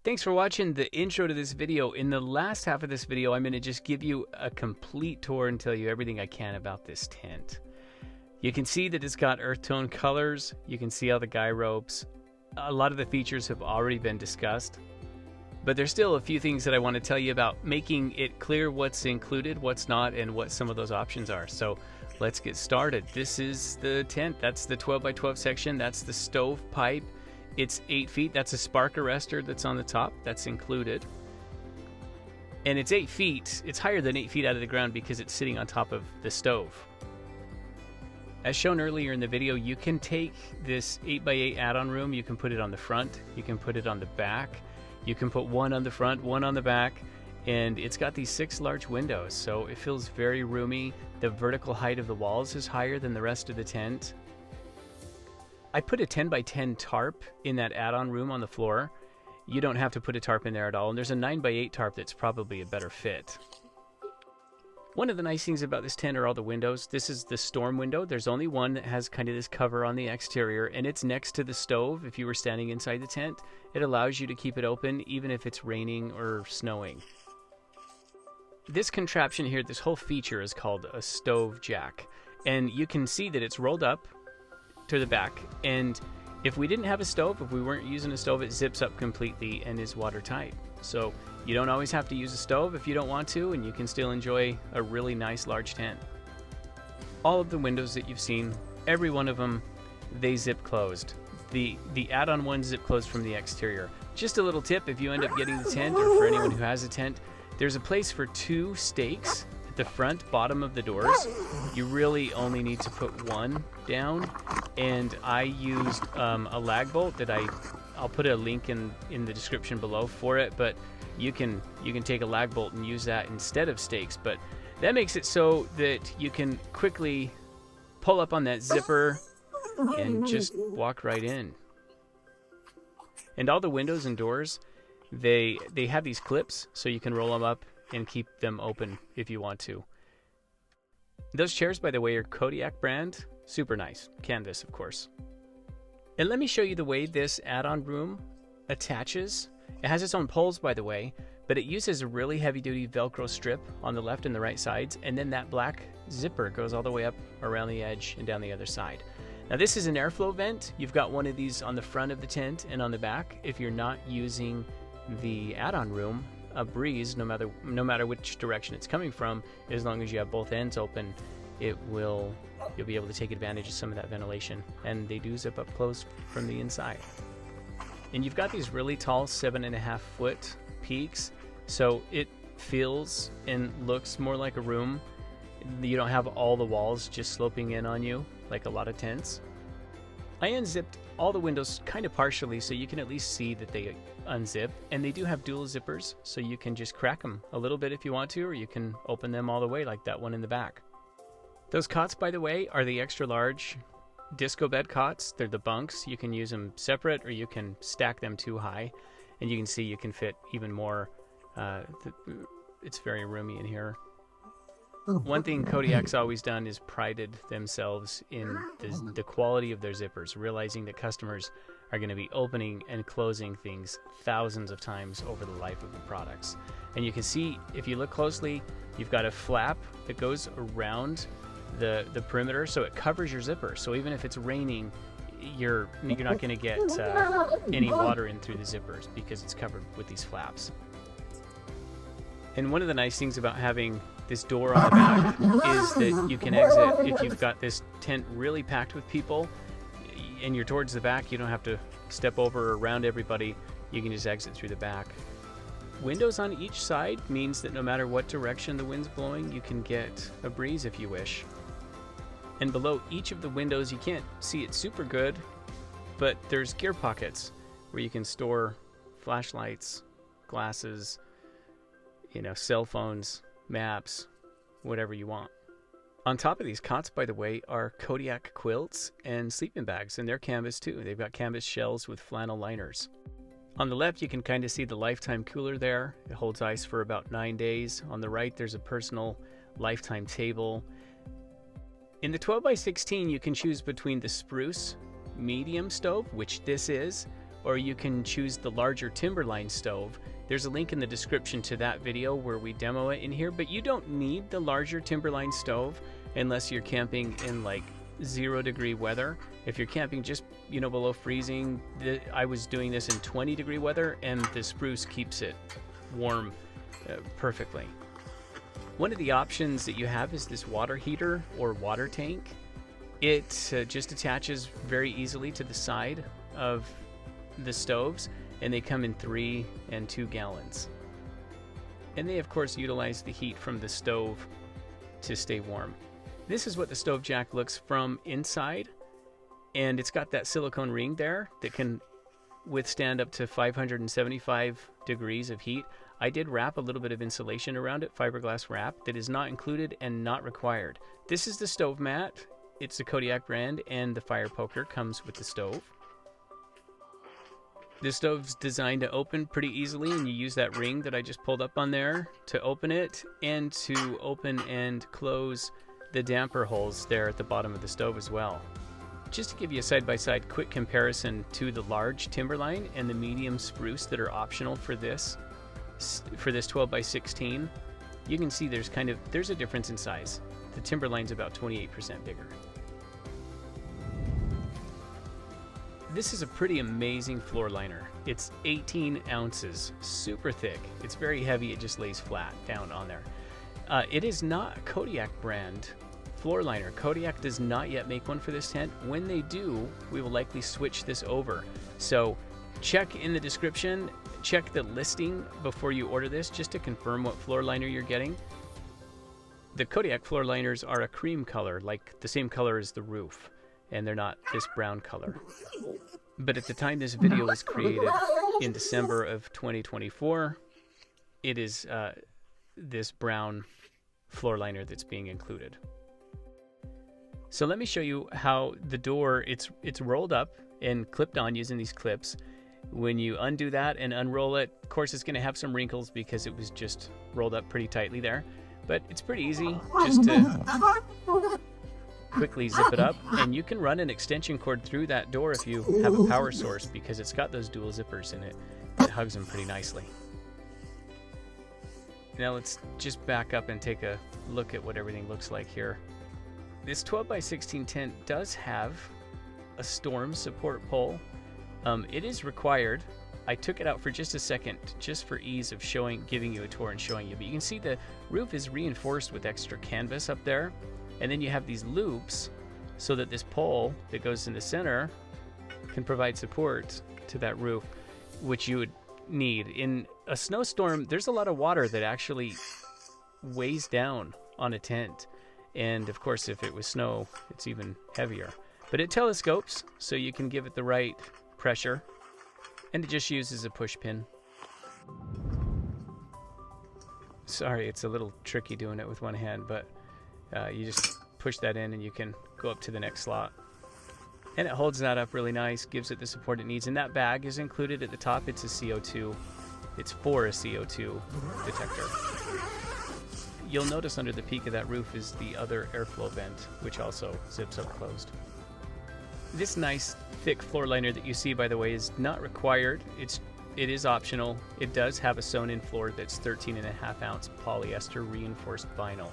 Thanks for watching the intro to this video. In the last half of this video, I'm going to just give you a complete tour and tell you everything I can about this tent. You can see that it's got earth tone colors. You can see all the guy ropes. A lot of the features have already been discussed. But there's still a few things that I want to tell you about, making it clear what's included, what's not, and what some of those options are. So let's get started. This is the tent. That's the 12 by 12 section. That's the stove pipe. It's 8 feet. That's a spark arrestor that's on the top. That's included. And it's 8 feet. It's higher than 8 feet out of the ground because it's sitting on top of the stove. As shown earlier in the video, you can take this 8x8 add-on room. You can put it on the front. You can put it on the back. You can put one on the front, one on the back. And it's got these 6 large windows, so it feels very roomy. The vertical height of the walls is higher than the rest of the tent. I put a 10 by 10 tarp in that add-on room on the floor. You don't have to put a tarp in there at all. And there's a 9 by 8 tarp that's probably a better fit. One of the nice things about this tent are all the windows. This is the storm window. There's only one that has kind of this cover on the exterior, and it's next to the stove. If you were standing inside the tent, it allows you to keep it open even if it's raining or snowing. This contraption here, this whole feature is called a stove jack. And you can see that it's rolled up to the back, and if we didn't have a stove, if we weren't using a stove, it zips up completely and is watertight. So you don't always have to use a stove if you don't want to, and you can still enjoy a really nice large tent. All of the windows that you've seen, every one of them, they zip closed. The add-on ones zip closed from the exterior. Just a little tip, if you end up getting the tent, or for anyone who has a tent, there's a place for 2 stakes at the front bottom of the doors. You really only need to put one down, and I used a lag bolt that I'll put a link in the description below for it, but you can take a lag bolt and use that instead of stakes. But that makes it so that you can quickly pull up on that zipper and just walk right in. And all the windows and doors, they have these clips, so you can roll them up and keep them open if you want to. Those chairs, by the way, are Kodiak brand. Super nice. Canvas, of course. And let me show you the way this add-on room attaches. It has its own poles, by the way, but it uses a really heavy-duty Velcro strip on the left and the right sides, and then that black zipper goes all the way up around the edge and down the other side. Now this is an airflow vent. You've got one of these on the front of the tent and on the back. If you're not using the add-on room, a breeze, no matter which direction it's coming from, as long as you have both ends open, you'll be able to take advantage of some of that ventilation. And they do zip up close from the inside. And you've got these really tall 7.5 foot peaks, so it feels and looks more like a room. You don't have all the walls just sloping in on you like a lot of tents. I unzipped all the windows kind of partially so you can at least see that they unzip, and they do have dual zippers, so you can just crack them a little bit if you want to, or you can open them all the way like that one in the back. Those cots, by the way, are the extra large disco bed cots. They're the bunks. You can use them separate, or you can stack them too high, and you can see you can fit even more. It's very roomy in here. One thing Kodiak's always done is prided themselves in the quality of their zippers, realizing that customers are going to be opening and closing things thousands of times over the life of the products. And you can see, if you look closely, you've got a flap that goes around the perimeter, so it covers your zipper. So even if it's raining, you're not going to get any water in through the zippers because it's covered with these flaps. And one of the nice things about having this door on the back is that you can exit if you've got this tent really packed with people and you're towards the back. You don't have to step over or around everybody. You can just exit through the back. Windows on each side means that no matter what direction the wind's blowing, you can get a breeze if you wish. And below each of the windows, you can't see it super good, but there's gear pockets where you can store flashlights, glasses, cell phones, maps, whatever you want. On top of these cots, by the way, are Kodiak quilts and sleeping bags, and they're canvas too. They've got canvas shells with flannel liners. On the left, you can kind of see the lifetime cooler there. It holds ice for about 9 days. On the right, there's a personal lifetime table. In the 12 by 16, you can choose between the Spruce medium stove, which this is, or you can choose the larger Timberline stove. There's a link in the description to that video where we demo it in here, but you don't need the larger Timberline stove unless you're camping in like 0-degree weather. If you're camping just, you know, below freezing, I was doing this in 20-degree weather, and the Spruce keeps it warm perfectly. One of the options that you have is this water heater or water tank. It just attaches very easily to the side of the stoves, and they come in 3 and 2 gallons. And they of course utilize the heat from the stove to stay warm. This is what the stove jack looks from inside, and it's got that silicone ring there that can withstand up to 575 degrees of heat. I did wrap a little bit of insulation around it, fiberglass wrap, that is not included and not required. This is the stove mat. It's the Kodiak brand, and the fire poker comes with the stove. The stove's designed to open pretty easily, and you use that ring that I just pulled up on there to open it, and to open and close the damper holes there at the bottom of the stove as well. Just to give you a side-by-side quick comparison to the large Timberline and the medium Spruce that are optional for this 12x16, you can see there's a difference in size. The Timberline's about 28% bigger. This is a pretty amazing floor liner. It's 18 ounces, super thick. It's very heavy, it just lays flat down on there. It is not a Kodiak brand floor liner. Kodiak does not yet make one for this tent. When they do, we will likely switch this over. So check in the description, check the listing before you order this, just to confirm what floor liner you're getting. The Kodiak floor liners are a cream color, like the same color as the roof, and they're not this brown color. But at the time this video was created, in December of 2024, it is this brown floor liner that's being included. So let me show you how the door, it's rolled up and clipped on using these clips. When you undo that and unroll it, of course it's going to have some wrinkles because it was just rolled up pretty tightly there. But it's pretty easy just to quickly zip it up, and you can run an extension cord through that door if you have a power source, because it's got those dual zippers in it. It hugs them pretty nicely. Now let's just back up and take a look at what everything looks like here. This 12x16 tent does have a storm support pole. It is required. I took it out for just a second, just for ease of giving you a tour and showing you. But you can see the roof is reinforced with extra canvas up there. And then you have these loops so that this pole that goes in the center can provide support to that roof, which you would need. In a snowstorm, there's a lot of water that actually weighs down on a tent. And of course, if it was snow, it's even heavier. But it telescopes, so you can give it the right pressure. And it just uses a push pin. Sorry, it's a little tricky doing it with one hand, but you just push that in and you can go up to the next slot. And it holds that up really nice, gives it the support it needs. And that bag is included at the top. It's a CO2. It's for a CO2 detector. You'll notice under the peak of that roof is the other airflow vent, which also zips up closed. This nice thick floor liner that you see, by the way, is not required. It is optional. It does have a sewn-in floor that's 13.5 ounce polyester reinforced vinyl,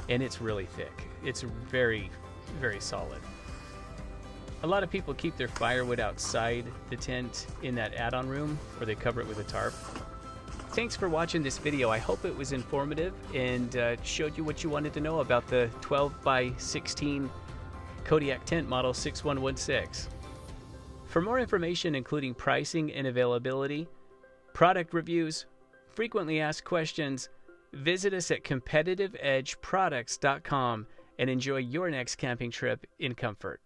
and it's really thick. It's very, very solid. A lot of people keep their firewood outside the tent in that add-on room, or they cover it with a tarp. Thanks for watching this video. I hope it was informative and showed you what you wanted to know about the 12x16 Kodiak tent model 6116. For more information, including pricing and availability, product reviews, frequently asked questions, visit us at competitiveedgeproducts.com and enjoy your next camping trip in comfort.